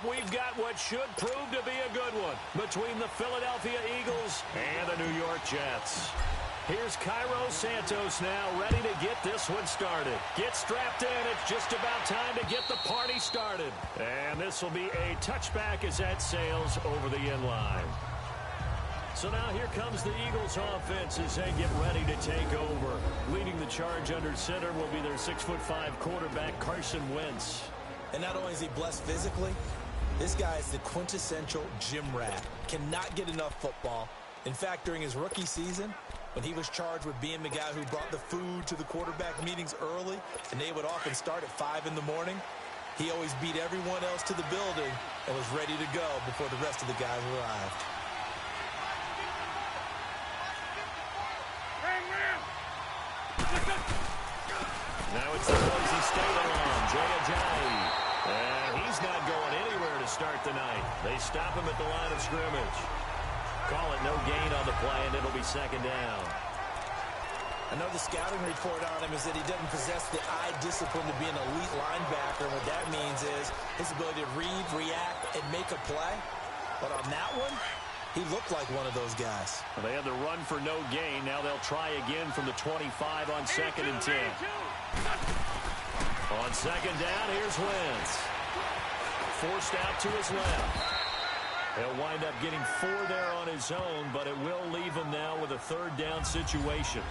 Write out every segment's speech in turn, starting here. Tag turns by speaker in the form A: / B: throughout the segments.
A: we've got what should prove to be a good one between the Philadelphia Eagles and the New York Jets. Here's Cairo Santos now, ready to get this one started. Get strapped in. It's just about time to get the party started. And this will be a touchback as that sails over the end line. So now here comes the Eagles offense as they get ready to take over. Leading the charge under center will be their 6'5" quarterback, Carson Wentz.
B: And not only is he blessed physically, this guy is the quintessential gym rat. Cannot get enough football. In fact, during his rookie season, when he was charged with being the guy who brought the food to the quarterback meetings early, and they would often start at 5 in the morning, he always beat everyone else to the building and was ready to go before the rest of the guys arrived.
A: Now it's the Boise State alum, Jay Ajayi. And he's not going anywhere to start the night. They stop him at the line of scrimmage. Call it no gain on the play, and it'll be second down.
B: I know the scouting report on him is that he doesn't possess the eye discipline to be an elite linebacker. What that means is his ability to read, react, and make a play. But on that one, he looked like one of those guys.
A: Well, they had the run for no gain. Now they'll try again from the 25 on 2nd and 10. On second down, here's Wentz. Forced out to his left. He'll wind up getting 4 there on his own, but it will leave him now with a 3rd down situation.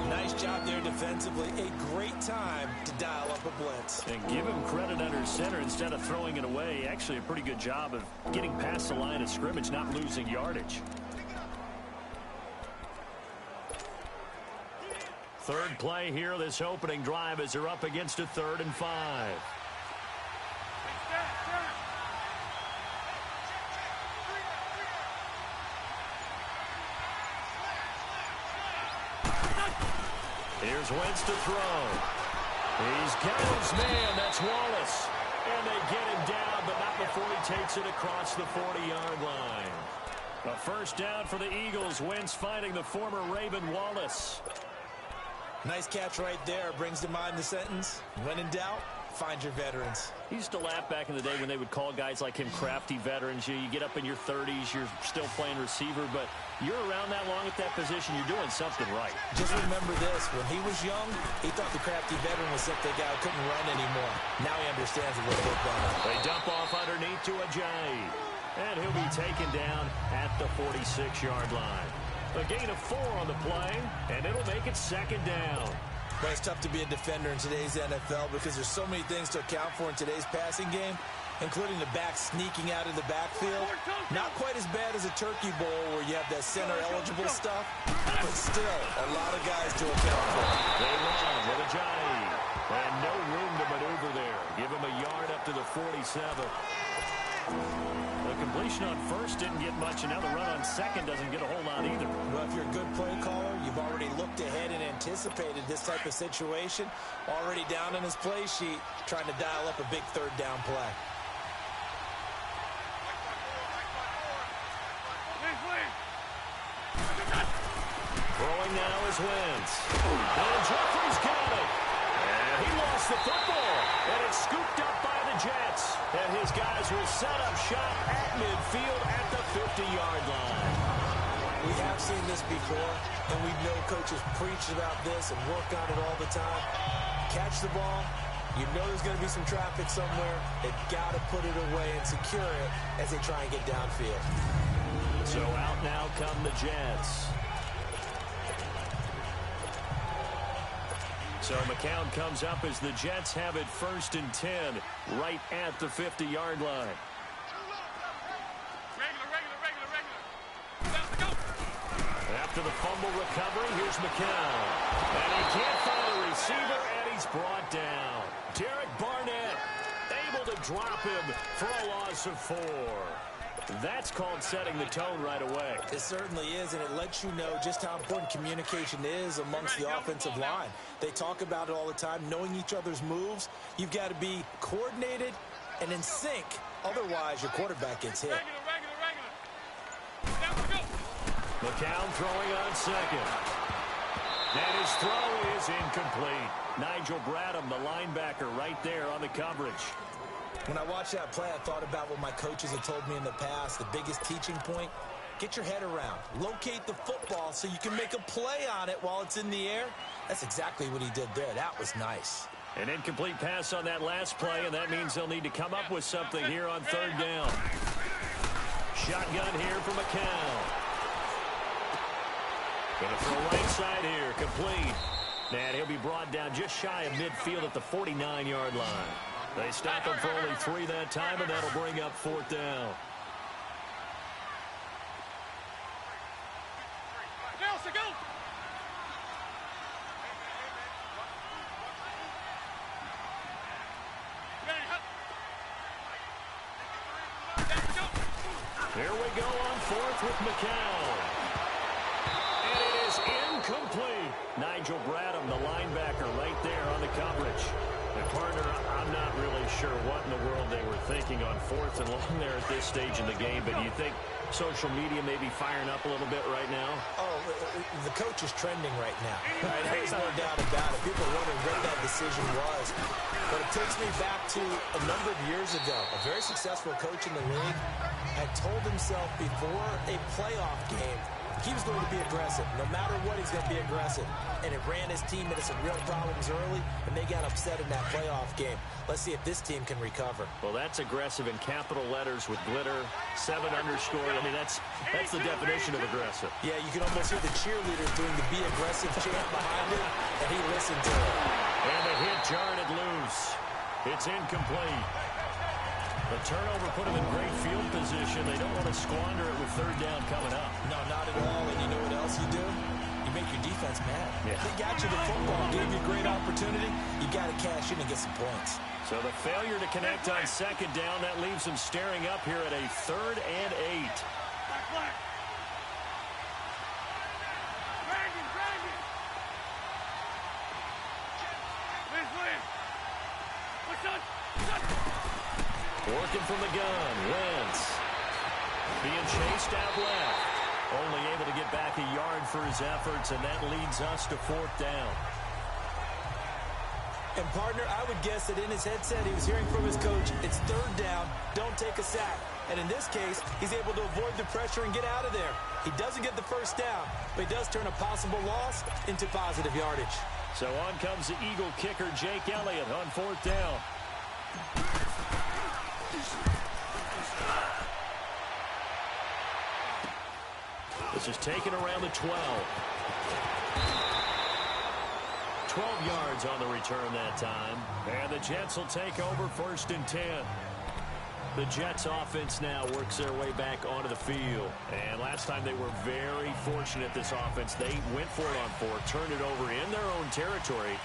B: Nice job there defensively. A great time to dial up a blitz.
A: And give him credit under center instead of throwing it away. Actually a pretty good job of getting past the line of scrimmage, not losing yardage. 3rd play here, this opening drive, as they're up against a 3rd and 5. Here's Wentz to throw. He's got his man. That's Wallace. And they get him down, but not before he takes it across the 40-yard line. A 1st down for the Eagles. Wentz finding the former Raven Wallace.
B: Nice catch right there. Brings to mind the sentence, when in doubt, find your veterans.
A: He used to laugh back in the day when they would call guys like him crafty veterans. You get up in your 30s, you're still playing receiver, but you're around that long at that position, you're doing something right.
B: Just remember this, when he was young, he thought the crafty veteran was simply a guy who couldn't run anymore. Now he understands a little bit better.
A: They dump off underneath to Ajayi, and he'll be taken down at the 46-yard line. A gain of 4 on the play, and it'll make it 2nd down.
B: But it's tough to be a defender in today's NFL because there's so many things to account for in today's passing game, including the back sneaking out of the backfield. Not quite as bad as a turkey bowl where you have that center-eligible stuff, but still a lot of guys to account for.
A: They run with Ajayi, and no room to maneuver there. Give him a yard up to the 47. The completion on 1st didn't get much, and now the run on 2nd doesn't get a whole lot either.
B: Well, if you're a good play caller, you've already looked ahead and anticipated this type of situation. Already down in his play sheet, trying to dial up a big 3rd down play.
A: Throwing now is Wentz. And Jeffrey's got it. And he lost the football. And it's scooped up by the Jets. And his guys will set up shop at midfield at the 50-yard line.
B: We have seen this before, and we know coaches preach about this and work on it all the time. Catch the ball. You know there's going to be some traffic somewhere. They've got to put it away and secure it as they try and get downfield.
A: So out now come the Jets. So McCown comes up as the Jets have it 1st and 10 right at the 50-yard line. After the fumble recovery, here's McCown. And he can't find a receiver, and he's brought down. Derek Barnett able to drop him for a loss of 4. That's called setting the tone right away.
B: It certainly is, and it lets you know just how important communication is amongst the offensive line. They talk about it all the time, knowing each other's moves. You've got to be coordinated and in sync. Otherwise, your quarterback gets hit.
A: McCown throwing on 2nd. And his throw is incomplete. Nigel Bradham, the linebacker, right there on the coverage.
B: When I watched that play, I thought about what my coaches had told me in the past. The biggest teaching point, get your head around. Locate the football so you can make a play on it while it's in the air. That's exactly what he did there. That was nice.
A: An incomplete pass on that last play, and that means they'll need to come up with something here on third down. Shotgun here for McCown. Going to throw right side here, complete. And he'll be brought down just shy of midfield at the 49-yard line. They stop him for only 3 that time, and that'll bring up fourth down. Here we go on fourth with McCown. And it is incomplete. Nigel Bradham, the linebacker, right there on the coverage. And partner, I'm not really sure what in the world they were thinking on fourth and long there at this stage in the game, but do you think social media may be firing up a little bit right now?
B: Oh, the coach is trending right now. Right? There's no doubt about it. People are wondering what that decision was. But it takes me back to a number of years ago. A very successful coach in the league had told himself before a playoff game he was going to be aggressive. No matter what, he's going to be aggressive. And it ran his team into some real problems early, and they got upset in that playoff game. Let's see if this team can recover.
A: Well, that's aggressive in capital letters with glitter, 7 underscore. I mean, that's the definition of aggressive.
B: Yeah, you can almost hear the cheerleaders doing the be aggressive chant behind it, and he listened to it.
A: And the hit jarred it loose. It's incomplete. The turnover put them in great field position. They don't want to squander it with third down coming up.
B: No, not at all. And you know what else you do? You make your defense mad.
A: Yeah.
B: They got you the football, gave you a great opportunity. You got to cash in and get some points.
A: So the failure to connect on second down, that leaves them staring up here at a 3rd and 8. Working from the gun, Wentz. Being chased out left. Only able to get back a yard for his efforts, and that leads us to 4th down.
B: And, partner, I would guess that in his headset he was hearing from his coach, it's 3rd down, don't take a sack. And in this case, he's able to avoid the pressure and get out of there. He doesn't get the first down, but he does turn a possible loss into positive yardage.
A: So on comes the Eagle kicker, Jake Elliott, on 4th down. This is taken around the 12. 12 yards on the return that time. And the Jets will take over 1st and 10. The Jets offense now works their way back onto the field. And last time they were very fortunate, this offense. They went for it on 4, turned it over in their own territory,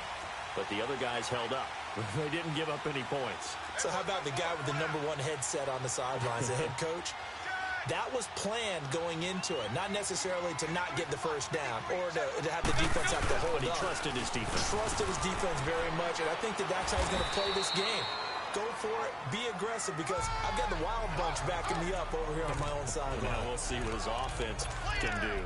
A: but the other guys held up. They didn't give up any points.
B: So how about the guy with the #1 headset on the sidelines, the head coach? That was planned going into it, not necessarily to not get the first down or to have the defense have to hold
A: But he
B: up.
A: trusted his defense.
B: Trusted his defense very much, and I think that's how he's going to play this game. Go for it, be aggressive, because I've got the wild bunch backing me up over here on my own sideline.
A: Now we'll see what his offense can do.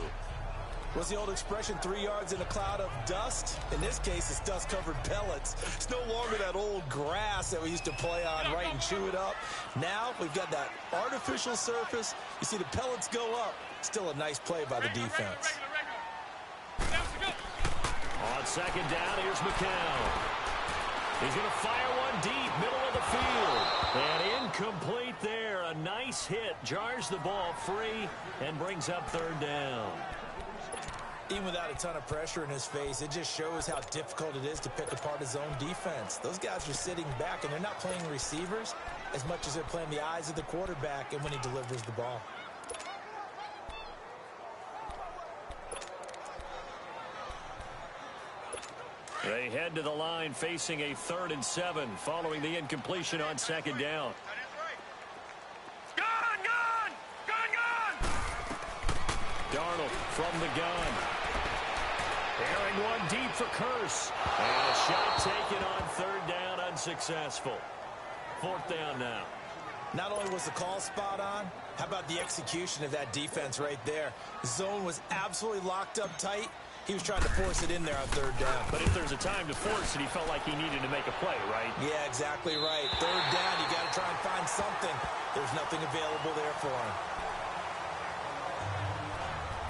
B: What's the old expression, 3 yards in a cloud of dust? In this case, it's dust-covered pellets. It's no longer that old grass that we used to play on, right, and chew it up. Now we've got that artificial surface. You see the pellets go up. Still a nice play by the defense.
A: On second down, here's McCown. He's going to fire one deep, middle of the field. And incomplete there. A nice hit. Jars the ball free and brings up 3rd down.
B: Even without a ton of pressure in his face, it just shows how difficult it is to pick apart his own defense. Those guys are sitting back, and they're not playing receivers as much as they're playing the eyes of the quarterback and when he delivers the ball.
A: They head to the line facing a 3rd and 7 following the incompletion on second down. Darnold from the gun. Airing one deep for Curse. And a shot taken on 3rd down, unsuccessful. 4th down now.
B: Not only was the call spot on, how about the execution of that defense right there? The zone was absolutely locked up tight, He was trying to force it in there on third down.
A: But if there's a time to force it, he felt like he needed to make a play, right?
B: Yeah, exactly right. Third down, you got to try and find something. There's nothing available there for him.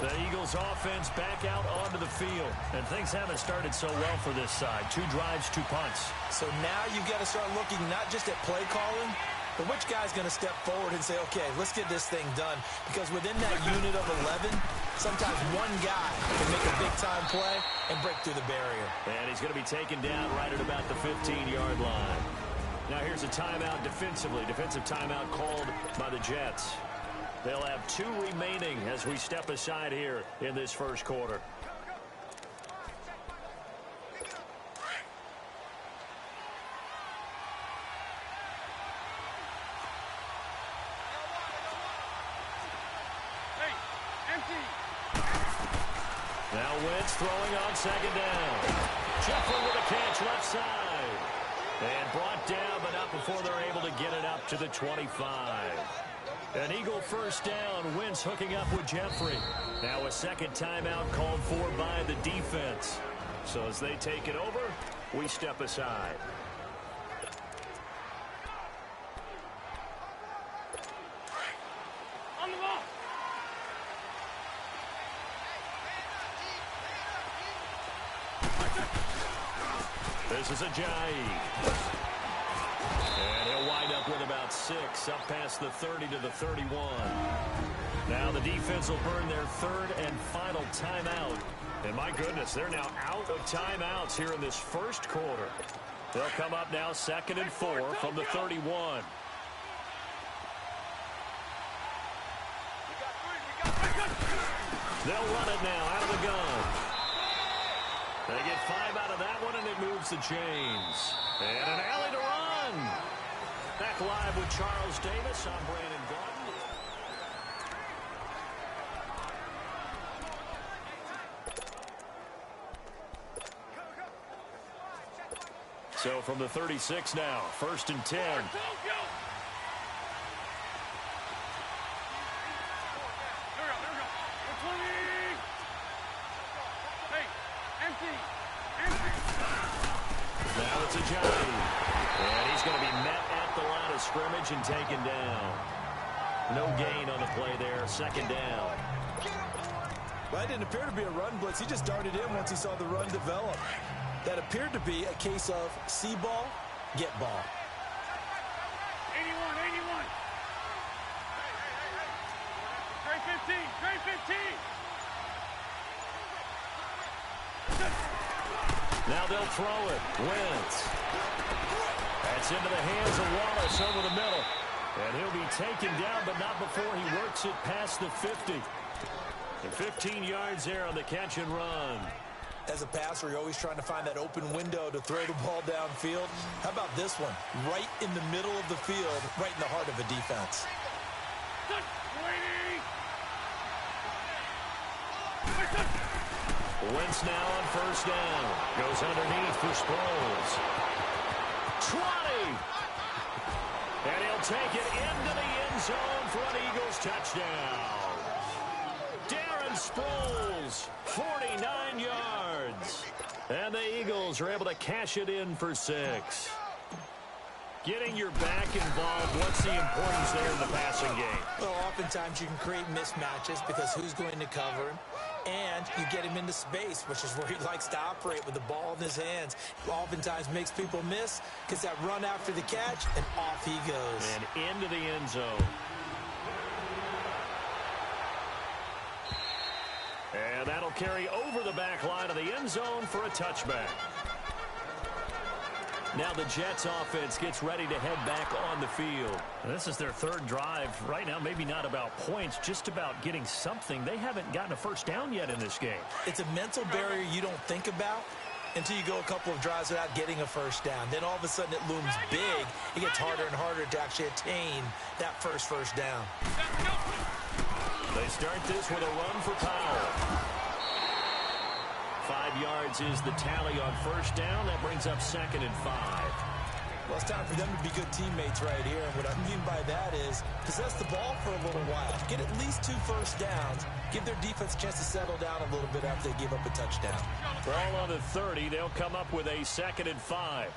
A: The Eagles offense back out onto the field. And things haven't started so well for this side. 2 drives, 2 punts.
B: So now you've got to start looking not just at play calling, but which guy's going to step forward and say, okay, let's get this thing done. Because within that unit of 11, sometimes one guy can make a big-time play and break through the barrier.
A: And he's going to be taken down right at about the 15-yard line. Now here's a timeout defensively. Defensive timeout called by the Jets. They'll have 2 remaining as we step aside here in this first quarter. Now Wentz throwing on second down. Jeffrey with a catch left side. And brought down, but not before they're able to get it up to the 25. An Eagle first down. Wentz hooking up with Jeffrey. Now a second timeout called for by the defense. So as they take it over, we step aside. On the ball. This is Ajayi. And he'll wind up with about 6 up past the 30 to the 31. Now the defense will burn their third and final timeout. And my goodness, they're now out of timeouts here in this first quarter. They'll come up now 2nd and 4 from the 31. They'll run it now out of the gun. They get 5 out of that one, and it moves the chains. And an alley to run. Back live with Charles Davis. I'm Brandon Gordon. So from the 36 now, 1st and 10. Now it's Ajayi. And he's going to be met at the line of scrimmage and taken down. No gain on the play there. 2nd down.
B: Well, that didn't appear to be a run blitz. He just darted in once he saw the run develop. That appeared to be a case of see ball, get ball.
C: 81, 81. Trey 15, Trey 15.
A: Now they'll throw it. Wentz. That's into the hands of Wallace over the middle. And he'll be taken down, but not before he works it past the 50. And 15 yards there on the catch and run.
B: As a passer, you're always trying to find that open window to throw the ball downfield. How about this one? Right in the middle of the field, right in the heart of a defense.
A: Wentz now on 1st down. Goes underneath for Sproles. 20! And he'll take it into the end zone for an Eagles touchdown. Darren Sproles, 49 yards. And the Eagles are able to cash it in for 6. Getting your back involved, what's the importance there in the passing game?
B: Well, oftentimes you can create mismatches because who's going to cover him? And you get him into space, which is where he likes to operate with the ball in his hands. Oftentimes makes people miss, gets that run after the catch, and off he goes.
A: And into the end zone. And that'll carry over the back line of the end zone for a touchback. Now the Jets offense gets ready to head back on the field. This is their 3rd drive. Right now, maybe not about points, just about getting something. They haven't gotten a first down yet in this game.
B: It's a mental barrier you don't think about until you go a couple of drives without getting a first down. Then all of a sudden it looms big. It gets harder and harder to actually attain that first down.
A: They start this with a run for Powell. 5 yards is the tally on 1st down. That brings up 2nd and 5.
B: Well, it's time for them to be good teammates right here. And what I mean by that is possess the ball for a little while. Get at least 2 first downs. Give their defense a chance to settle down a little bit after they give up a touchdown.
A: Ball on the 30. They'll come up with a 2nd and 5.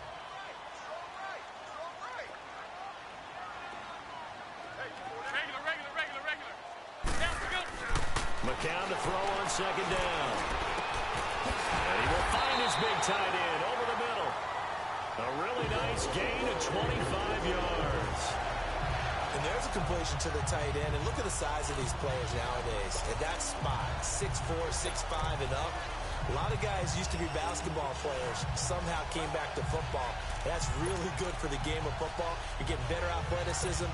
A: McCown to throw on 2nd down. And he will find his big tight end over the middle. A really nice gain of 25 yards.
B: And there's a completion to the tight end. And look at the size of these players nowadays. At that spot, 6'4", 6'5", and up. A lot of guys used to be basketball players, somehow came back to football. That's really good for the game of football. You're getting better athleticism,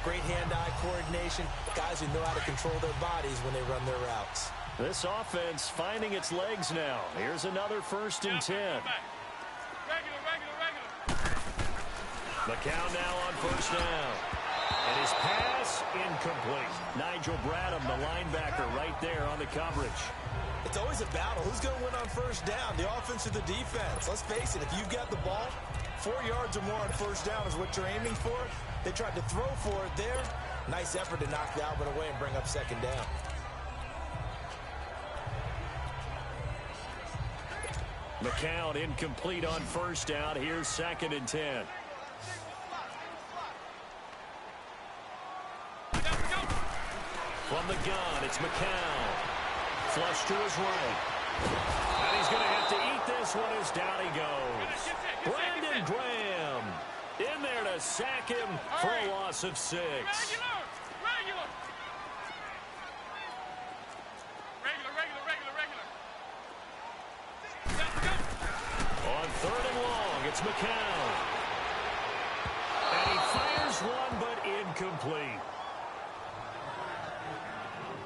B: great hand-eye coordination, guys who know how to control their bodies when they run their routes.
A: This offense finding its legs now. Here's another 1st and 10. McCown now on 1st down. And his pass incomplete. Nigel Bradham, the linebacker, right there on the coverage.
B: It's always a battle. Who's going to win on 1st down, the offense or the defense? Let's face it, if you've got the ball, 4 yards or more on 1st down is what you're aiming for. They tried to throw for it there. Nice effort to knock the Albert away and bring up 2nd down.
A: McCown incomplete on 1st down. Here's 2nd and 10. From the gun, it's McCown. Flush to his right. And he's going to have to eat this one as down he goes. Brandon Graham in there to sack him for a loss of 6. On 3rd and long, it's McCown. And he fires one, but incomplete.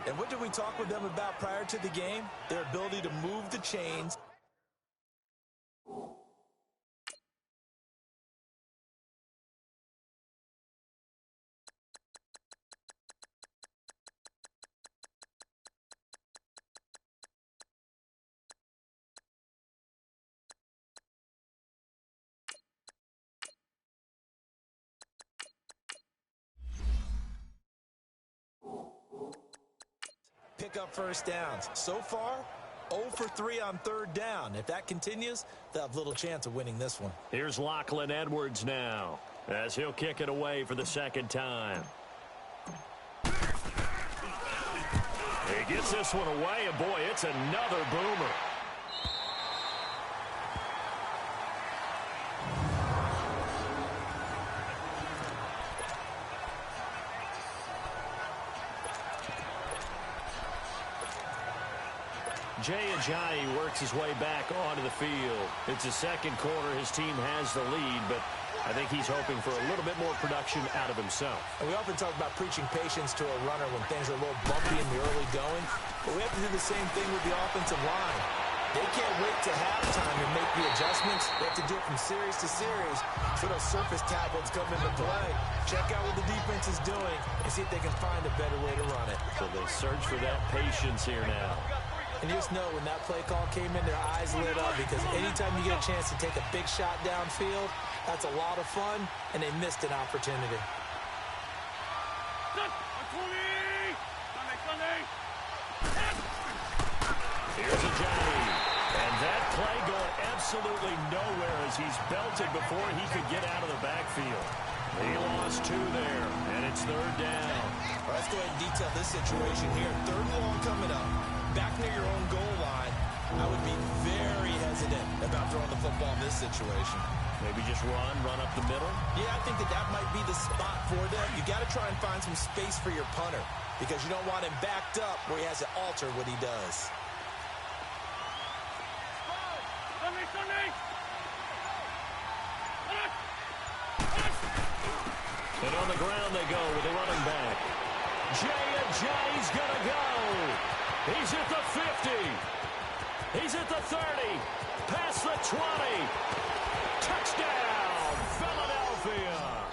B: And what did we talk with them about prior to the game? Their ability to move the chains. Pick up 1st downs. So far, 0 for 3 on 3rd down. If that continues, they'll have little chance of winning this one.
A: Here's Lachlan Edwards now, as he'll kick it away for the 2nd time. He gets this one away, and boy, it's another boomer. Jay Ajayi works his way back onto the field. It's the 2nd quarter. His team has the lead, but I think he's hoping for a little bit more production out of himself.
B: And we often talk about preaching patience to a runner when things are a little bumpy in the early going, but we have to do the same thing with the offensive line. They can't wait to halftime and make the adjustments. They have to do it from series to series, so those surface tablets come into play. Check out what the defense is doing and see if they can find a better way to run it.
A: So they'll search for that patience here now.
B: And you just know when that play call came in, their eyes lit up, because anytime you get a chance to take a big shot downfield, that's a lot of fun, and they missed an opportunity.
A: Here's Ajayi. And that play going absolutely nowhere as he's belted before he could get out of the backfield. He lost 2 there, and it's 3rd down.
B: All right, let's go ahead and detail this situation here. 3rd and long coming up. Back near your own goal line, I would be very hesitant about throwing the football in this situation.
A: Maybe just run up the middle?
B: Yeah, I think that might be the spot for them. You got to try and find some space for your punter, because you don't want him backed up where he has to alter what he does.
A: And on the ground they go with the running back. Jay Ajayi's going to go. He's at the 50. He's at the 30. Past the 20. Touchdown, Philadelphia.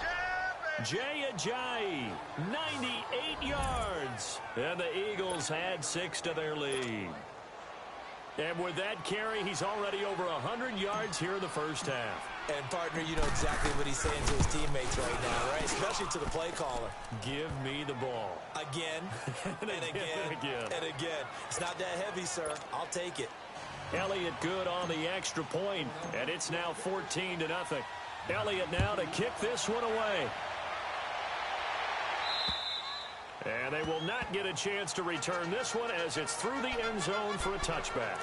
A: Jay Ajayi, 98 yards. And the Eagles had 6 to their lead. And with that carry, he's already over 100 yards here in the 1st half.
B: And, partner, you know exactly what he's saying to his teammates right now, right? Especially to the play caller.
A: Give me the ball.
B: Again, and again, and again. It's not that heavy, sir. I'll take it.
A: Elliott good on the extra point, and it's now 14-0. Elliott now to kick this one away. And they will not get a chance to return this one as it's through the end zone for a touchback.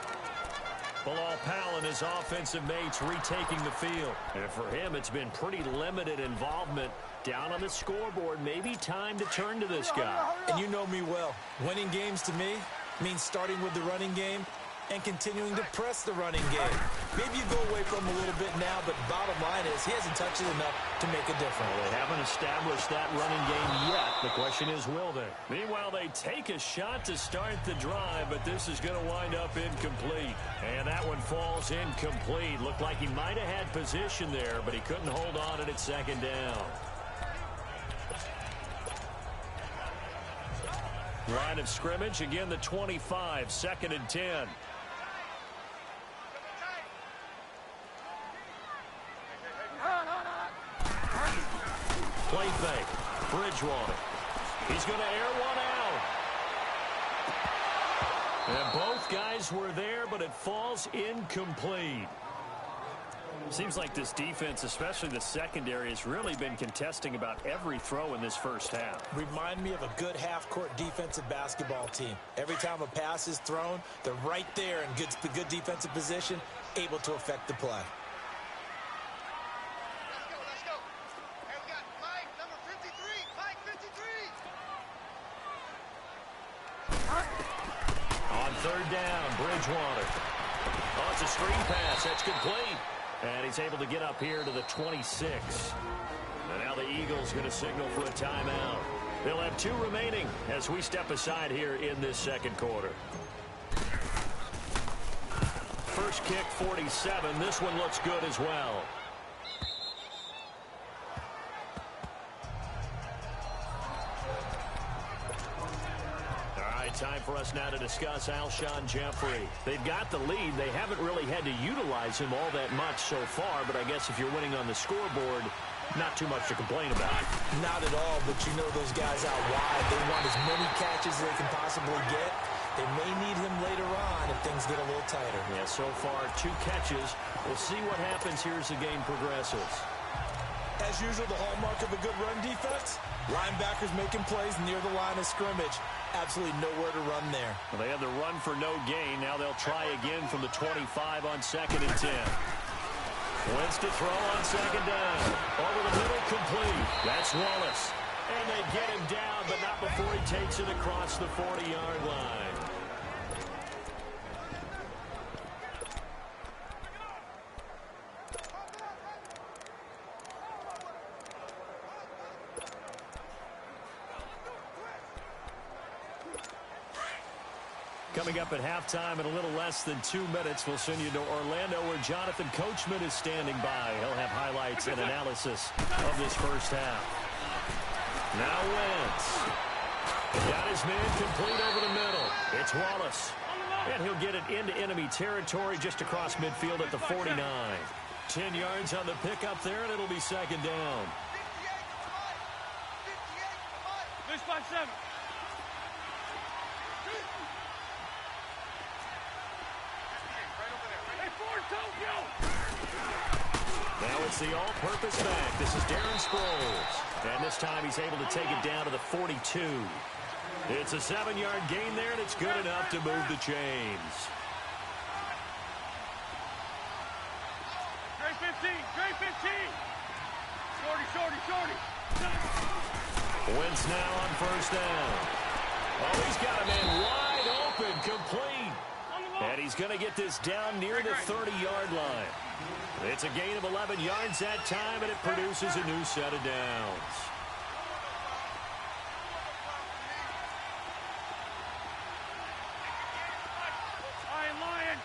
A: Bilal Powell and his offensive mates retaking the field. And for him, it's been pretty limited involvement. Down on the scoreboard, maybe time to turn to this guy.
B: And you know me well. Winning games to me means starting with the running game and continuing to press the running game. Maybe you go away from him a little bit now, but bottom line is he hasn't touched it enough to make a difference.
A: Well, they haven't established that running game yet. The question is, will they? Meanwhile, they take a shot to start the drive, but this is going to wind up incomplete. And that one falls incomplete. Looked like he might have had position there, but he couldn't hold on at second down. Line of scrimmage, again the 25, 2nd and 10. Play fake. Bridgewater. He's going to air one out. And both guys were there, but it falls incomplete. Seems like this defense, especially the secondary, has really been contesting about every throw in this first half.
B: Remind me of a good half-court defensive basketball team. Every time a pass is thrown, they're right there in good defensive position, able to affect the play.
C: Let's go. Hey, we got Mike, number 53. Mike, 53.
A: On third down, Bridgewater. Oh, it's a screen pass. That's complete. And he's able to get up here to the 26. And now the Eagles going to signal for a timeout. They'll have 2 remaining as we step aside here in this second quarter. First kick, 47. This one looks good as well. Time for us now to discuss Alshon Jeffrey. They've got the lead. They haven't really had to utilize him all that much so far, but I guess if you're winning on the scoreboard, not too much to complain about.
B: Not at all, but you know those guys out wide, they want as many catches as they can possibly get. They may need him later on if things get a little tighter.
A: Yeah, so far 2 catches. We'll see what happens here as the game progresses.
B: As usual, the hallmark of a good run defense, linebackers making plays near the line of scrimmage. Absolutely nowhere to run there.
A: Well, they had the run for no gain. Now they'll try again from the 25 on 2nd and 10. Wentz to throw on 2nd down. Over the middle, complete. That's Wallace. And they get him down, but not before he takes it across the 40-yard line. Coming up at halftime in a little less than 2 minutes, we'll send you to Orlando where Jonathan Coachman is standing by. He'll have highlights and analysis of this first half. Now Wentz. Got his man complete over the middle. It's Wallace. And he'll get it into enemy territory just across midfield at the 49. 10 yards on the pickup there, and it'll be 2nd down.
C: 58, 57.
A: Now it's the all-purpose back. This is Darren Sproles. And this time he's able to take it down to the 42. It's a 7-yard gain there, and it's good enough to move the chains.
C: Trey 15, Trey 15. Shorty.
A: Wentz now on 1st down. Oh, he's got a man wide open, complete. And he's going to get this down near the 30-yard line. It's a gain of 11 yards that time, and it produces a new set of downs.
C: Lion.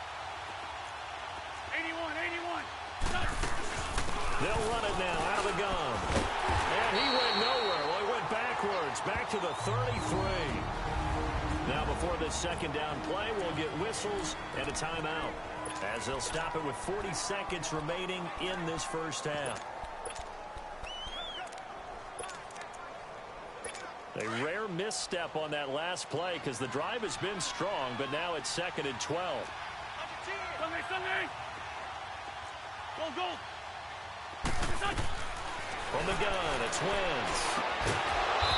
C: 81.
A: They'll run it now out of the gun. And he went nowhere. Well, he went backwards, back to the 33. Now before this second down play, we'll get whistles and a timeout, as they'll stop it with 40 seconds remaining in this first half. A rare misstep on that last play because the drive has been strong, but now it's 2nd and 12.
C: Go.
A: From the gun, it's Wentz.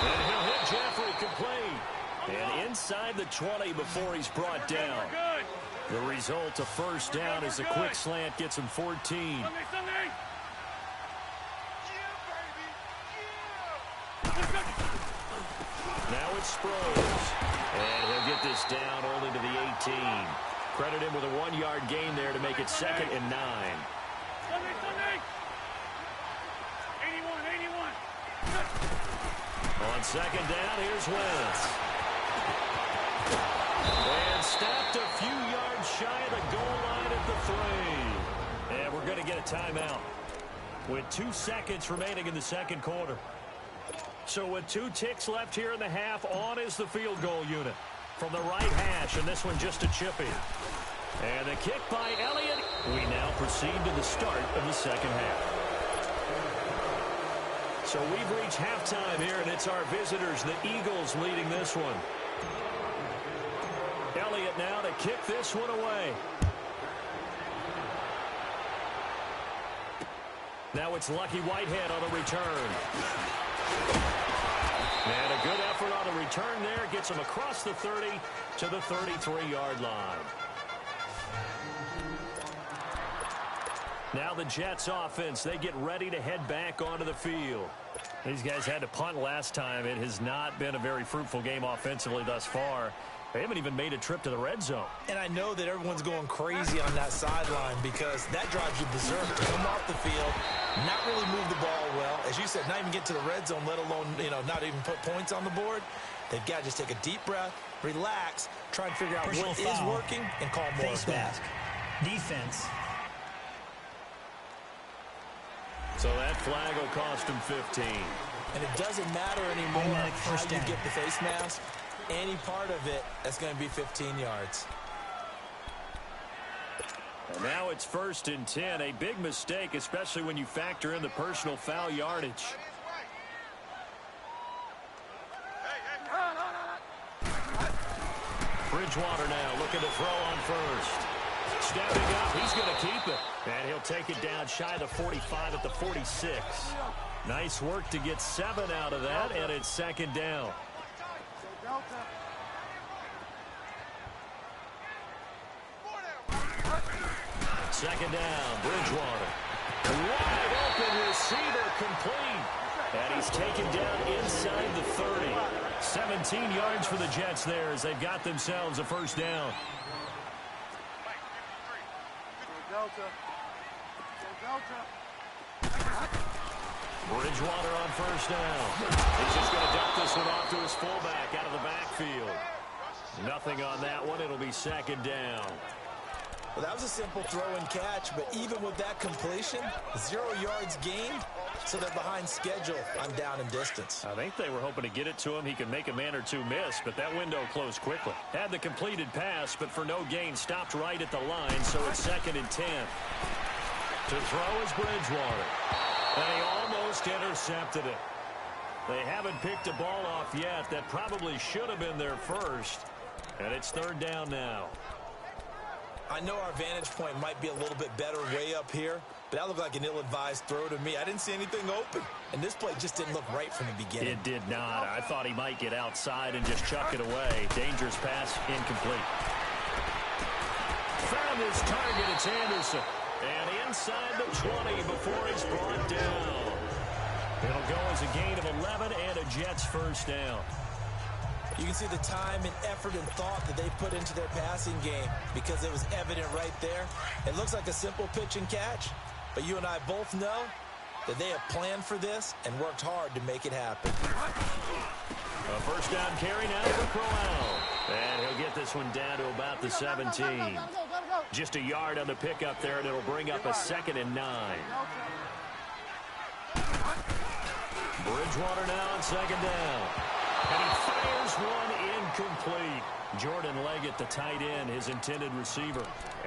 A: And he'll hit Jeffrey complete. And inside the 20 before he's brought down. The result, a first down as a quick slant gets him 14. Now it's Sproles. And he'll get this down only to the 18. Credit him with a 1-yard gain there to make it 2nd and 9. On second down, here's Wentz. And stopped a few yards shy of the goal line at the 3. And we're going to get a timeout with 2 seconds remaining in the second quarter. So with 2 ticks left here in the half, on is the field goal unit from the right hash, and this one just a chippy. And the kick by Elliott. We now proceed to the start of the second half. So we've reached halftime here, and it's our visitors, the Eagles, leading this one. Elliott now to kick this one away. Now it's Lucky Whitehead on the return. And a good effort on the return there. Gets him across the 30 to the 33-yard line. Now the Jets offense, they get ready to head back onto the field. These guys had to punt last time. It has not been a very fruitful game offensively thus far. They haven't even made a trip to the red zone.
B: And I know that everyone's going crazy on that sideline because that drives you berserk to come off the field, not really move the ball well. As you said, not even get to the red zone, let alone, not even put points on the board. They've got to just take a deep breath, relax, try and figure out what is working, and call more
D: face mask. Defense.
A: So that flag will cost him 15.
B: And it doesn't matter anymore how you get the face mask. Any part of it, that's going to be 15 yards.
A: And now it's 1st and 10. A big mistake, especially when you factor in the personal foul yardage. Bridgewater now looking to throw on first. Stepping up, he's going to keep it. And he'll take it down shy of the 45 at the 46. Nice work to get 7 out of that, and it's 2nd down. Second down, Bridgewater. Wide open receiver complete. And he's taken down inside the 30. 17 yards for the Jets there as they've got themselves a first down. Bridgewater on first down. He's just going to dump this one off to his fullback out of the backfield. Nothing on that one. It'll be 2nd down.
B: Well, that was a simple throw and catch, but even with that completion, 0 yards gained, so they're behind schedule on down and distance.
A: I think they were hoping to get it to him. He could make a man or two miss, but that window closed quickly. Had the completed pass, but for no gain, stopped right at the line, so it's 2nd and 10. To throw is Bridgewater. And he almost intercepted it. They haven't picked a ball off yet. That probably should have been their first. And it's 3rd down now.
B: I know our vantage point might be a little bit better way up here, but that looked like an ill-advised throw to me. I didn't see anything open, and this play just didn't look right from the beginning.
A: It did not. I thought he might get outside and just chuck it away. Dangerous pass, incomplete. Found his target, it's Anderson. And inside the 20 before he's brought down. It'll go as a gain of 11 and a Jets first down.
B: You can see the time and effort and thought that they put into their passing game because it was evident right there. It looks like a simple pitch and catch, but you and I both know that they have planned for this and worked hard to make it happen.
A: A first down carry now for Crowell. And he'll get this one down to about the 17. Just a yard on the pickup there, and it'll bring up a 2nd and 9. Bridgewater now on 2nd down. And he fires one incomplete. Jordan Leggett, the tight end, his intended receiver.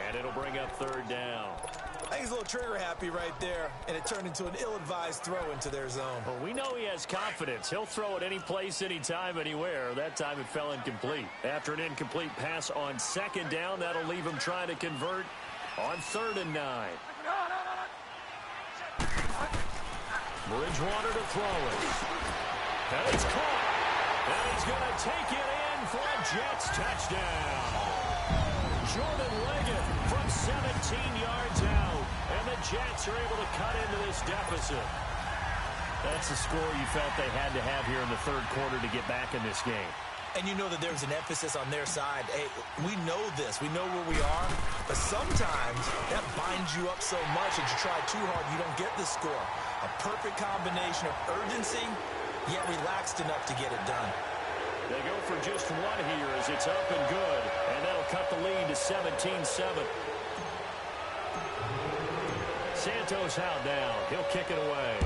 A: And it'll bring up third down.
B: I think he's a little trigger happy right there, and it turned into an ill-advised throw into their zone.
A: Well, we know he has confidence. He'll throw it any place, anytime, anywhere. That time it fell incomplete. After an incomplete pass on second down, that'll leave him trying to convert on 3rd and 9. Bridgewater to throw it. And it's caught. And he's going to take it in for a Jets touchdown. Jordan Leggett from 17 yards out. And the Jets are able to cut into this deficit. That's the score you felt they had to have here in the 3rd quarter to get back in this game.
B: And you know that there's an emphasis on their side. Hey, we know this. We know where we are. But sometimes that binds you up so much that you try too hard, you don't get the score. A perfect combination of urgency, yet relaxed enough to get it done.
A: They go for just one here as it's up and good. And that'll cut the lead to 17-7. Santos out now. He'll kick it away.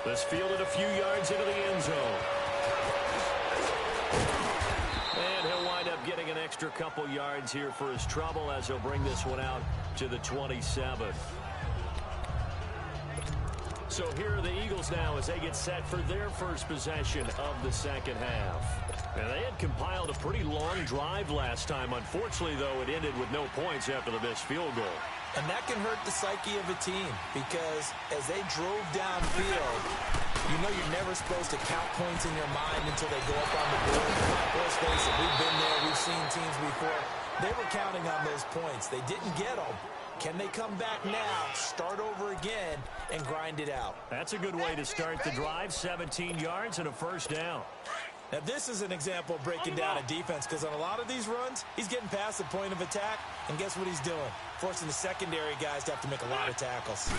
A: This fielded a few yards into the end zone. And he'll wind up getting an extra couple yards here for his trouble as he'll bring this one out to the 27. So here are the Eagles now as they get set for their first possession of the second half. And they had compiled a pretty long drive last time. Unfortunately, though, it ended with no points after the missed field goal.
B: And that can hurt the psyche of a team because as they drove downfield, you know you're never supposed to count points in your mind until they go up on the board. Let's face it, we've been there, we've seen teams before. They were counting on those points. They didn't get them. Can they come back now, start over again, and grind it out?
A: That's a good way to start the drive. 17 yards and a first down.
B: Now, this is an example of breaking down a defense because on a lot of these runs, he's getting past the point of attack, and guess what he's doing? Forcing the secondary guys to have to make a lot of tackles.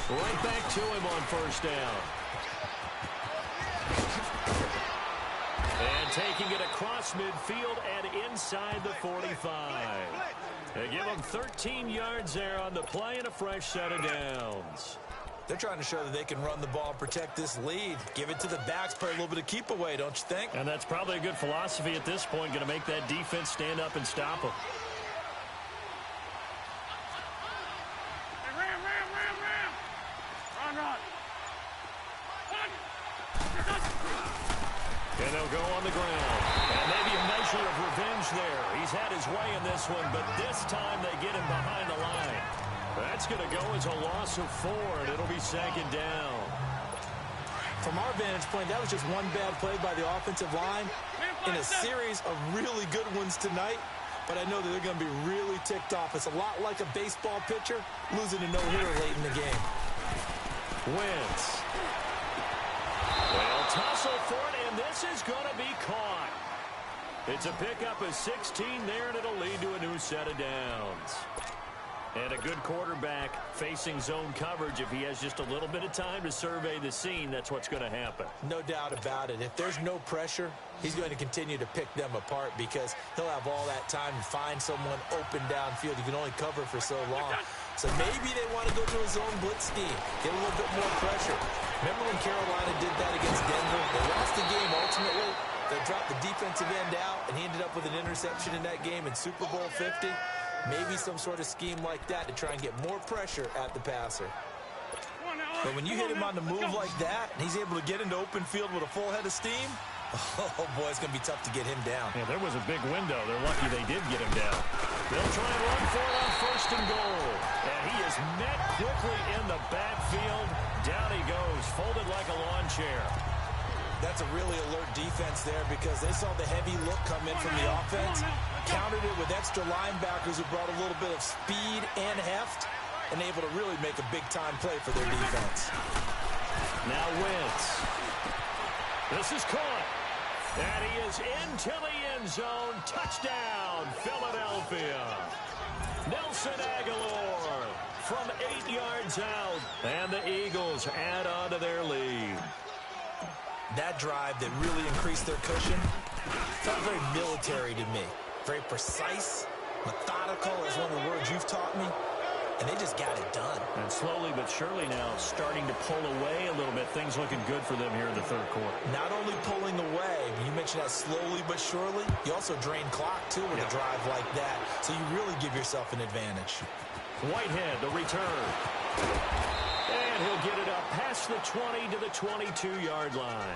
A: Right back to him on first down. And taking it across midfield and inside the 45. They give him 13 yards there on the play and a fresh set of downs.
B: They're trying to show that they can run the ball and protect this lead. Give it to the backs, play a little bit of keep away, don't you think?
A: And that's probably a good philosophy at this point, going to make that defense stand up and stop them. And they'll go on the ground. And maybe a measure of revenge there. He's had his way in this one, but this time they get him behind the line. That's going to go as a loss of 4, and it'll be second down.
B: From our vantage point, that was just one bad play by the offensive line in a series of really good ones tonight. But I know that they're going to be really ticked off. It's a lot like a baseball pitcher losing a no-hitter late in the game.
A: Wentz. They'll tussle for it, and this is going to be caught. It's a pickup of 16 there, and it'll lead to a new set of downs. And a good quarterback facing zone coverage. If he has just a little bit of time to survey the scene, that's what's going to happen.
B: No doubt about it. If there's no pressure, he's going to continue to pick them apart because he'll have all that time to find someone open downfield. You can only cover for so long. So maybe they want to go to a zone blitz scheme, get a little bit more pressure. Remember when Carolina did that against Denver? They lost the game ultimately. They dropped the defensive end out, and he ended up with an interception in that game in Super Bowl 50. Maybe some sort of scheme like that to try and get more pressure at the passer. But when you hit him on the move like that, and he's able to get into open field with a full head of steam, oh, boy, it's going to be tough to get him down.
A: Yeah, there was a big window. They're lucky they did get him down. They'll try and run for it on first and goal. And he is met quickly in the backfield. Down he goes, folded like a lawn chair.
B: That's a really alert defense there because they saw the heavy look come in from the offense, countered it with extra linebackers who brought a little bit of speed and heft, and able to really make a big-time play for their defense.
A: Now Wentz. This is caught. And he is into the end zone. Touchdown, Philadelphia. Nelson Aguilar from 8 yards out. And the Eagles add on to their lead.
B: That drive that really increased their cushion felt very military to me. Very precise, methodical is one of the words you've taught me. and they just got it done.
A: And slowly but surely now starting to pull away a little bit. Things looking good for them here in the third quarter.
B: Not only pulling away, you mentioned that slowly but surely, you also drain clock, too, with a drive like that. So you really give yourself an advantage.
A: Whitehead, the return. And he'll get it up past the 20 to the 22-yard line.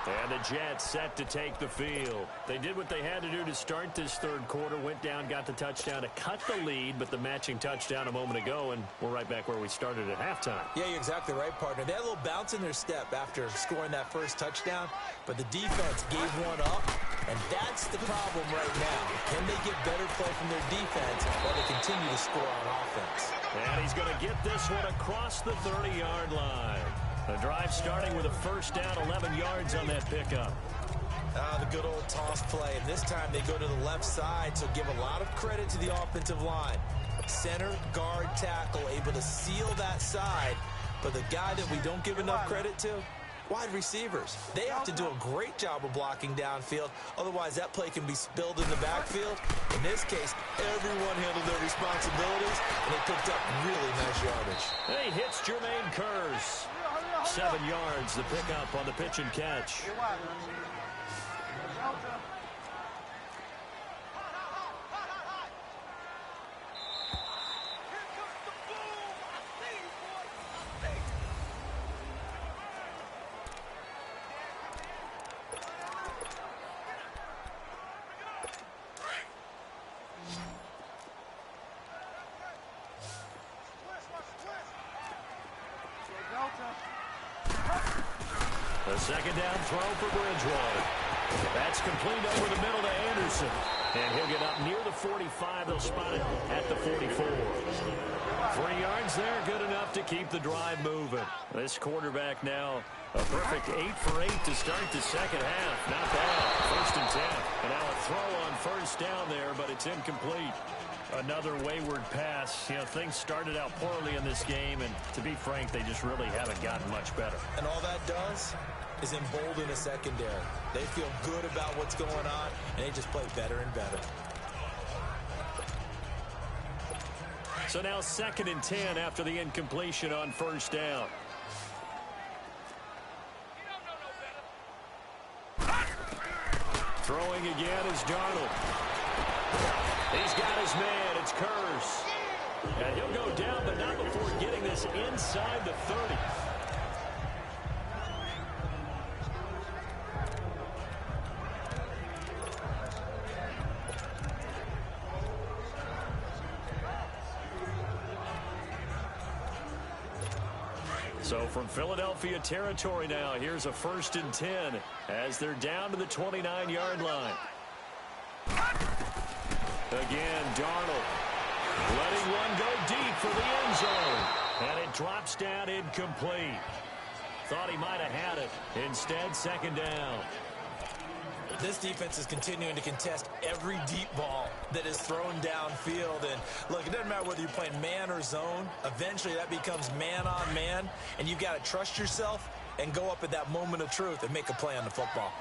A: And the Jets set to take the field. They did what they had to do to start this third quarter. Went down, got the touchdown to cut the lead, but the matching touchdown a moment ago, and we're right back where we started at halftime.
B: Yeah, you're exactly right, partner. They had a little bounce in their step after scoring that first touchdown, but the defense gave one up, and that's the problem right now. Can they get better play from their defense while they continue to score on offense?
A: And he's going to get this one across the 30-yard line. The drive starting with a first down, 11 yards on that pickup.
B: The good old toss play. And this time they go to the left side, so give a lot of credit to the offensive line. Center, guard, tackle, able to seal that side. But the guy that we don't give enough credit to, wide receivers. They have to do a great job of blocking downfield. Otherwise, that play can be spilled in the backfield. In this case, everyone handled their responsibilities, and they picked up really nice yardage.
A: He hits Jermaine Kearse. 7 yards, the pickup on the pitch and catch. The second down throw for Bridgewater. That's complete over the middle to Anderson. And he'll get up near the 45. They'll spot it at the 44. 3 yards there, good enough to keep the drive moving. This quarterback now a perfect 8 for 8 to start the second half. Not bad. First and 10. And now a throw on first down there, but it's incomplete. Another wayward pass. You know, things started out poorly in this game, and to be frank, they just really haven't gotten much better.
B: And all that does is embolden a secondary. They feel good about what's going on, and they just play better and better.
A: So now 2nd and 10 after the incompletion on first down. Throwing again is Darnold. He's got his man. It's Kearse. And he'll go down, but not before getting this inside the 30. So from Philadelphia territory now, here's a 1st and 10 as they're down to the 29-yard line. Again, Darnold letting one go deep for the end zone. And it drops down incomplete. Thought he might have had it. Instead, 2nd down.
B: This defense is continuing to contest every deep ball that is thrown downfield. And look, it doesn't matter whether you're playing man or zone. Eventually, that becomes man on man. And you've got to trust yourself and go up at that moment of truth and make a play on the football.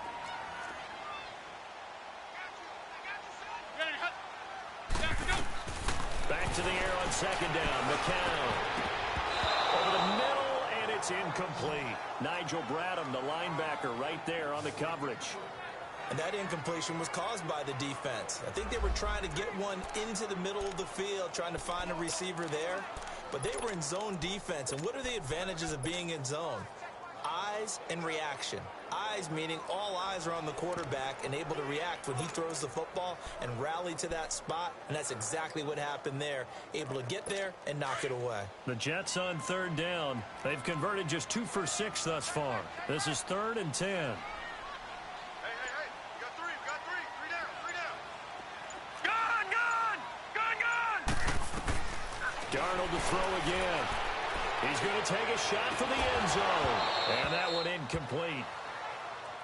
A: Back to the air on 2nd down. McCown over the middle, and it's incomplete. Nigel Bradham, the linebacker, right there on the coverage.
B: And that incompletion was caused by the defense. I think they were trying to get one into the middle of the field, trying to find a receiver there. But they were in zone defense. And what are the advantages of being in zone? Eyes and reaction. Eyes meaning all eyes are on the quarterback and able to react when he throws the football and rally to that spot. And that's exactly what happened there. Able to get there and knock it away.
A: The Jets on 3rd down. They've converted just 2 for 6 thus far. This is 3rd and 10. Darnold to throw again. He's going to take a shot for the end zone. And that one incomplete.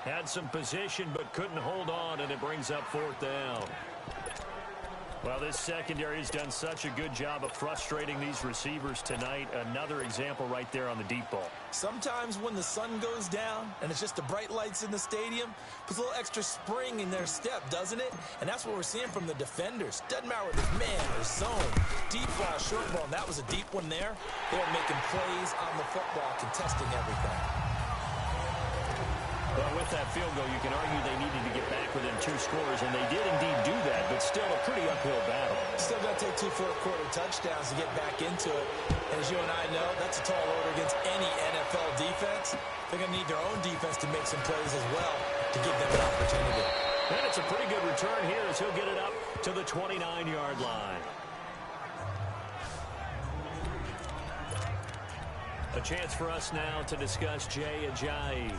A: Had some position but couldn't hold on, and it brings up 4th down. Well, this secondary has done such a good job of frustrating these receivers tonight. Another example right there on the deep ball.
B: Sometimes when the sun goes down and it's just the bright lights in the stadium, puts a little extra spring in their step, doesn't it? And that's what we're seeing from the defenders. Doesn't matter whether it's man or zone, deep ball, short ball. And that was a deep one there. They're making plays on the football, contesting everything.
A: Well, with that field goal, you can argue they needed to get back within 2 scores, and they did indeed do that, but still a pretty uphill battle.
B: Still got to take 2 fourth-quarter touchdowns to get back into it. And as you and I know, that's a tall order against any NFL defense. They're going to need their own defense to make some plays as well to give them an opportunity.
A: And it's a pretty good return here as he'll get it up to the 29-yard line. A chance for us now to discuss Jay Ajayi.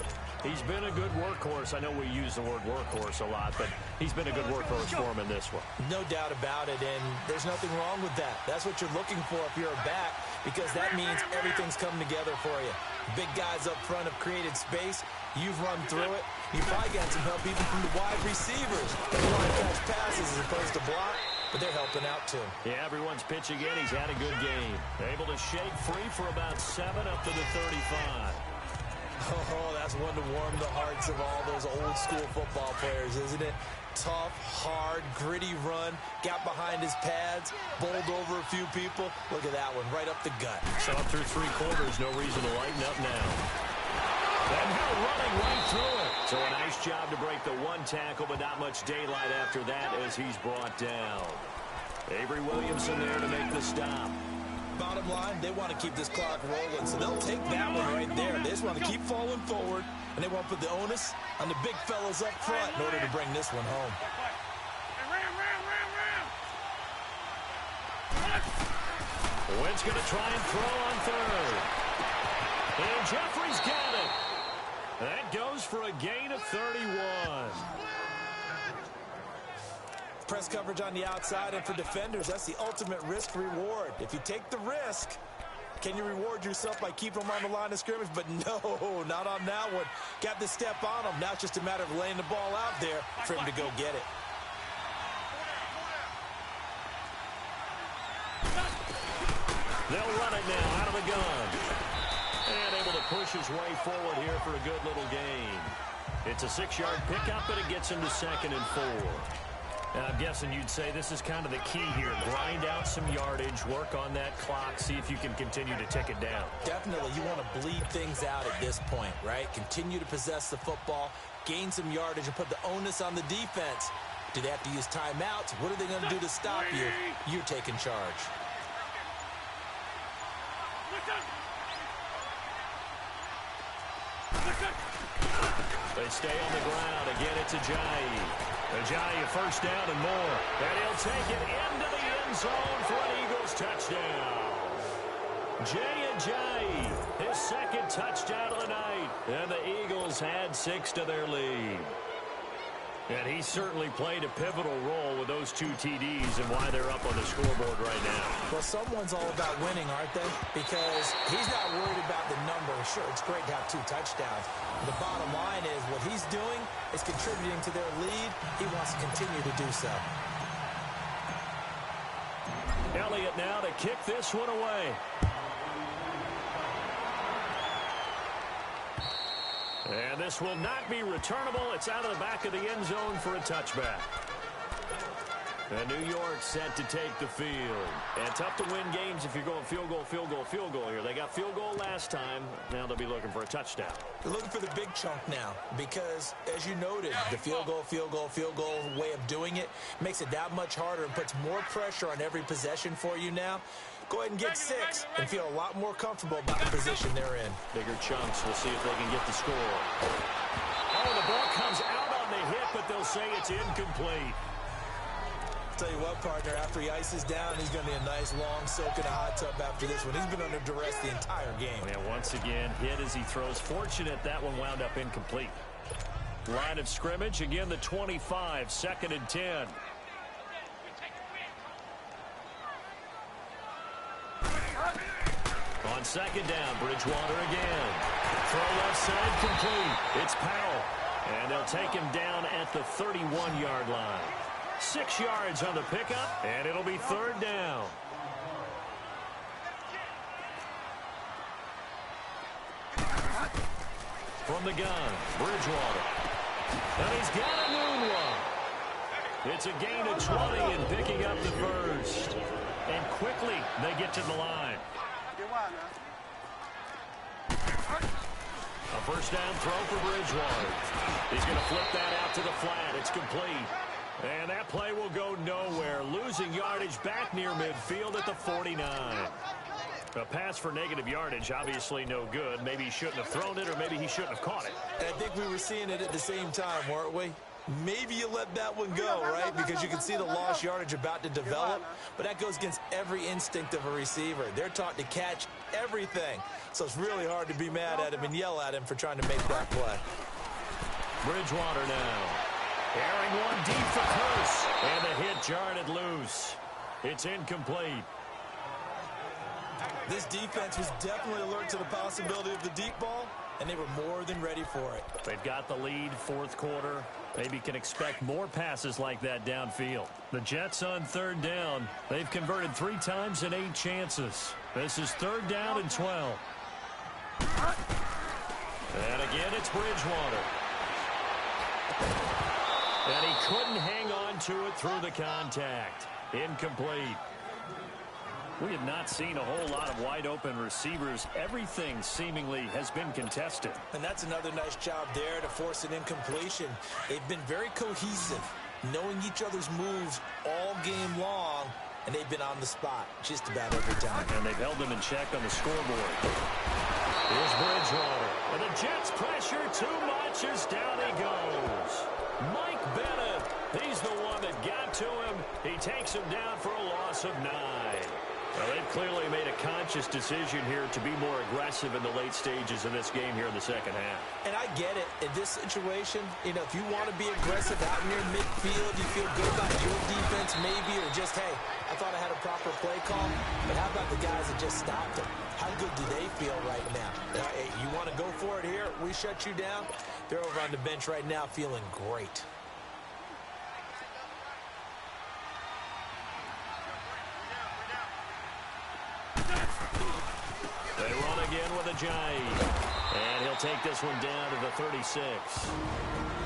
A: He's been a good workhorse. I know we use the word workhorse a lot, but he's been a good workhorse for him in this one.
B: No doubt about it, and there's nothing wrong with that. That's what you're looking for if you're a back, because that means everything's coming together for you. Big guys up front have created space. You've run through it. You've probably gotten some help even from the wide receivers. They want to catch passes as opposed to block, but they're helping out too.
A: Yeah, everyone's pitching in. He's had a good game. Able to shake free for about 7 up to the 35.
B: Oh, that's one to warm the hearts of all those old school football players, isn't it? Tough, hard, gritty run, got behind his pads, bowled over a few people. Look at that one, right up the gut.
A: So up through 3 quarters, no reason to lighten up now. And now running right through it. So a nice job to break the 1 tackle, but not much daylight after that as he's brought down. Avery Williamson there to make the stop.
B: Bottom line, they want to keep this clock rolling, so they'll take that one right there. They just want to keep falling forward, and they want to put the onus on the big fellas up front in order to bring this one home.
A: Wentz going to try and throw on 3rd. And Jeffrey's got it. That goes for a gain of 31.
B: Press coverage on the outside, and for defenders, that's the ultimate risk-reward. If you take the risk, can you reward yourself by keeping them on the line of scrimmage? But no, not on that one. Got the step on them. Now it's just a matter of laying the ball out there for him to go get it.
A: They'll run it now out of the gun. And able to push his way forward here for a good little gain. It's a 6-yard pickup, but it gets him to 2nd and 4. I'm guessing you'd say this is kind of the key here. Grind out some yardage, work on that clock, see if you can continue to tick it down.
B: Definitely. You want to bleed things out at this point, right? Continue to possess the football, gain some yardage, and put the onus on the defense. Do they have to use timeouts? What are they going to do to stop you? You're taking charge.
A: They stay on the ground. Again, it's Ajayi. Ajayi, a 1st down and more. And he'll take it into the end zone for an Eagles touchdown. Jay Ajayi, his 2nd touchdown of the night. And the Eagles had 6 to their lead. And he certainly played a pivotal role with those 2 TDs and why they're up on the scoreboard right now.
B: Well, someone's all about winning, aren't they? Because he's not worried about the number. Sure, it's great to have 2 touchdowns. The bottom line is what he's doing is contributing to their lead. He wants to continue to do so.
A: Elliott now to kick this one away. And this will not be returnable. It's out of the back of the end zone for a touchback. And New York set to take the field. And tough to win games if you're going field goal, field goal, field goal here. They got field goal last time. Now they'll be looking for a touchdown.
B: They're looking for the big chunk now because, as you noted, the field goal, field goal, field goal way of doing it makes it that much harder and puts more pressure on every possession for you now. Go ahead and get 6 and feel a lot more comfortable about the position they're in.
A: Bigger chunks. We'll see if they can get the score. Oh, the ball comes out on the hit, but they'll say it's incomplete.
B: Tell you what, partner, after he ices down, he's going to need a nice long soak in a hot tub after this one. He's been under duress the entire game.
A: Yeah, once again, hit as he throws. Fortunate that one wound up incomplete. Line of scrimmage, again the 25, 2nd and 10. On 2nd down, Bridgewater again. Throw left side complete. It's Powell. And they'll take him down at the 31-yard line. 6 yards on the pickup, and it'll be third down. From the gun, Bridgewater. And he's got a noon one. It's a gain of 20 and picking up the first. And quickly they get to the line. A first down throw for Bridgewater. He's going to flip that out to the flat. It's complete. And that play will go nowhere. Losing yardage back near midfield at the 49. A pass for negative yardage, obviously no good. Maybe he shouldn't have thrown it, or maybe he shouldn't have caught it.
B: And I think we were seeing it at the same time, weren't we? Maybe you let that one go, right? Because you can see the lost yardage about to develop. But that goes against every instinct of a receiver. They're taught to catch everything. So it's really hard to be mad at him and yell at him for trying to make that play.
A: Bridgewater now. Airing one deep for Curse. And the hit jarred it loose. It's incomplete.
B: This defense was definitely alert to the possibility of the deep ball, and they were more than ready for it.
A: They've got the lead, fourth quarter. Maybe can expect more passes like that downfield. The Jets on third down. They've converted 3 times in 8 chances. This is third down and 12. And again, it's Bridgewater. And he couldn't hang on to it through the contact. Incomplete. We have not seen a whole lot of wide-open receivers. Everything seemingly has been contested.
B: And that's another nice job there to force an incompletion. They've been very cohesive, knowing each other's moves all game long, and they've been on the spot just about every time.
A: And they've held them in check on the scoreboard. Here's Bridgewater. And the Jets pressure too much as down he goes. Mike Bennett, he's the one that got to him. He takes him down for a loss of 9. Well, they've clearly made a conscious decision here to be more aggressive in the late stages of this game here in the second half.
B: And I get it. In this situation, you know, if you want to be aggressive out near midfield, you feel good about your defense maybe, or just, hey, I thought I had a proper play call. But how about the guys that just stopped them? How good do they feel right now? Hey, you want to go for it here? We shut you down? They're over on the bench right now feeling great.
A: They run again with a giant. And he'll take this one down to the 36.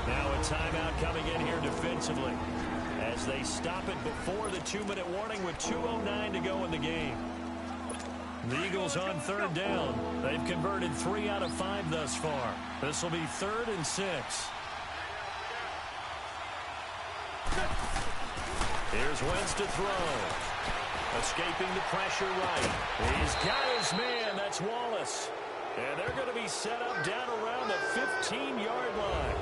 A: Now a timeout coming in here defensively as they stop it before the 2-minute warning with 2:09 to go in the game. The Eagles on third down. They've converted 3 out of 5 thus far. This will be 3rd and 6. Here's Wentz to throw. Escaping the pressure right. He's got his man. That's Wallace. And they're going to be set up down around the 15-yard line.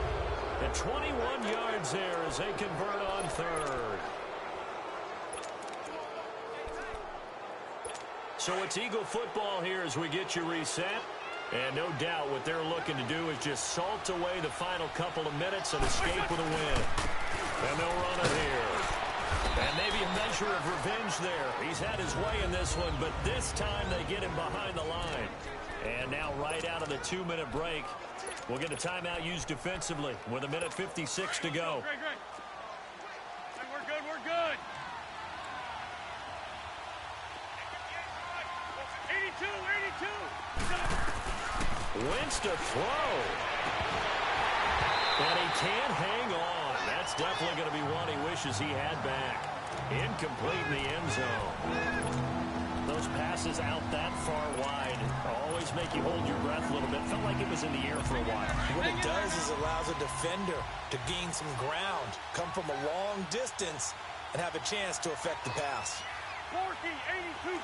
A: And 21 yards there as they convert on third. So it's Eagle football here as we get you reset. And no doubt what they're looking to do is just salt away the final couple of minutes and escape with a win. And they'll run it here. And maybe a measure of revenge there. He's had his way in this one, but this time they get him behind the line. And now right out of the 2-minute break, we'll get a timeout used defensively with 1:56 to go.
C: Great. Hey, we're good. We're good. 82.
A: Wentz to throw. And he can't hang on. That's definitely going to be one he wishes he had back. Incomplete in the end zone. Those passes out that far wide always make you hold your breath a little bit. Felt like it was in the air for a while.
B: What it does is allows a defender to gain some ground, come from a long distance, and have a chance to affect the pass.
C: 82, 40.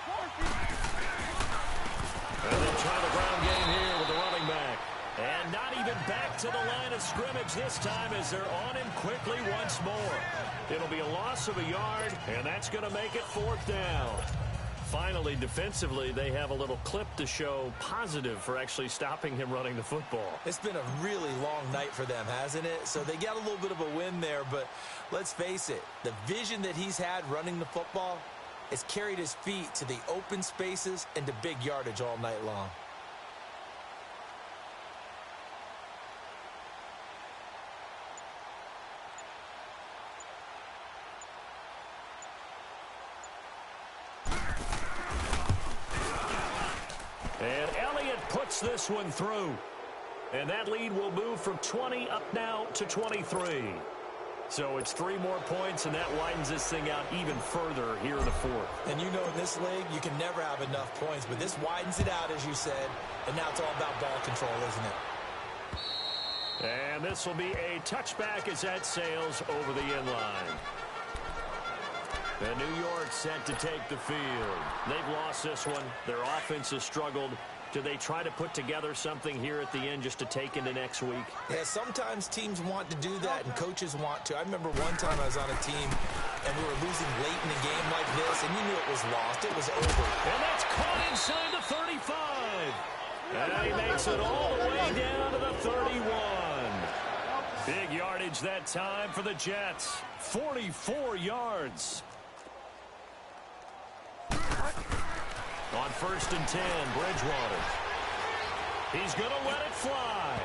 A: And they try the ground game here with the running back. And not even back to the line of scrimmage this time as they're on him quickly once more. It'll be a loss of a yard, and that's going to make it 4th down. Finally, defensively, they have a little clip to show positive for actually stopping him running the football.
B: It's been a really long night for them, hasn't it? So they got a little bit of a win there, but let's face it, the vision that he's had running the football has carried his feet to the open spaces and to big yardage all night long.
A: And Elliott puts this one through. And that lead will move from 20 up now to 23. So it's 3 more points, and that widens this thing out even further here in the fourth.
B: And you know in this league, you can never have enough points, but this widens it out, as you said, and now it's all about ball control, isn't it?
A: And this will be a touchback as that sails over the end line. And New York set to take the field. They've lost this one. Their offense has struggled. Do they try to put together something here at the end just to take into next week?
B: Yeah, sometimes teams want to do that, and coaches want to. I remember one time I was on a team, and we were losing late in a game like this, and you knew it was lost. It was over.
A: And that's caught inside the 35. And he makes it all the way down to the 31. Big yardage that time for the Jets. 44 yards. On 1st and 10, Bridgewater. He's going to let it fly.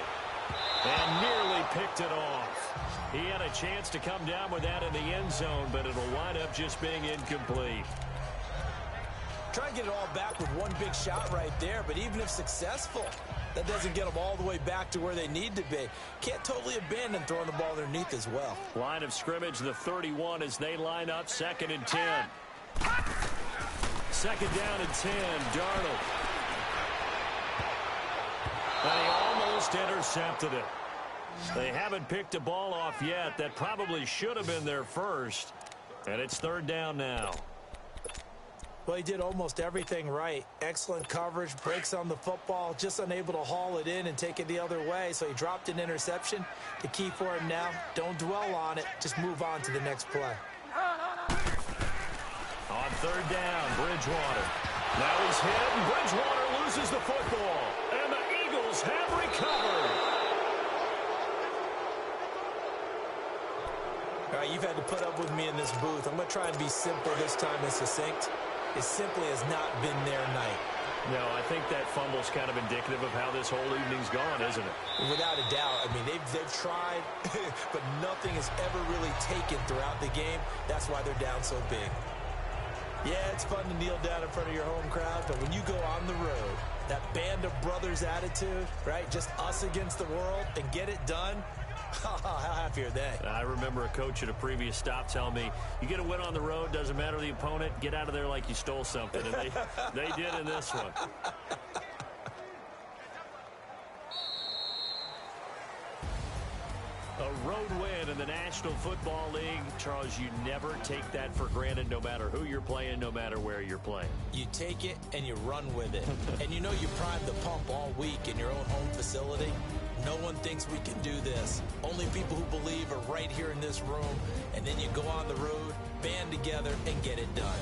A: And nearly picked it off. He had a chance to come down with that in the end zone, but it'll wind up just being incomplete.
B: Try and get it all back with one big shot right there, but even if successful, that doesn't get them all the way back to where they need to be. Can't totally abandon throwing the ball underneath as well.
A: Line of scrimmage, the 31 as they line up 2nd and 10. 2nd down and 10, Darnold. And he almost intercepted it. They haven't picked a ball off yet. That probably should have been their first. And it's 3rd down now.
B: Well, he did almost everything right. Excellent coverage, breaks on the football, just unable to haul it in and take it the other way. So he dropped an interception. The key for him now, don't dwell on it. Just move on to the next play.
A: On 3rd down, Bridgewater. Now he's hit, and Bridgewater loses the football. And the Eagles have recovered.
B: All right, you've had to put up with me in this booth. I'm going to try and be simple this time and succinct. It simply has not been their night.
A: No, I think that fumble's kind of indicative of how this whole evening's gone, isn't it?
B: Without a doubt. I mean, they've tried, but nothing has ever really taken throughout the game. That's why they're down so big. Yeah, it's fun to kneel down in front of your home crowd, but when you go on the road, that band of brothers attitude, right, just us against the world, and get it done, how happy are they?
A: I remember a coach at a previous stop telling me, you get a win on the road, doesn't matter the opponent, get out of there like you stole something. And they did in this one. A road win in the National Football League. Charles, you never take that for granted no matter who you're playing, no matter where you're playing.
B: You take it and you run with it. And you know you primed the pump all week in your own home facility. No one thinks we can do this. Only people who believe are right here in this room. And then you go on the road, band together, and get it done.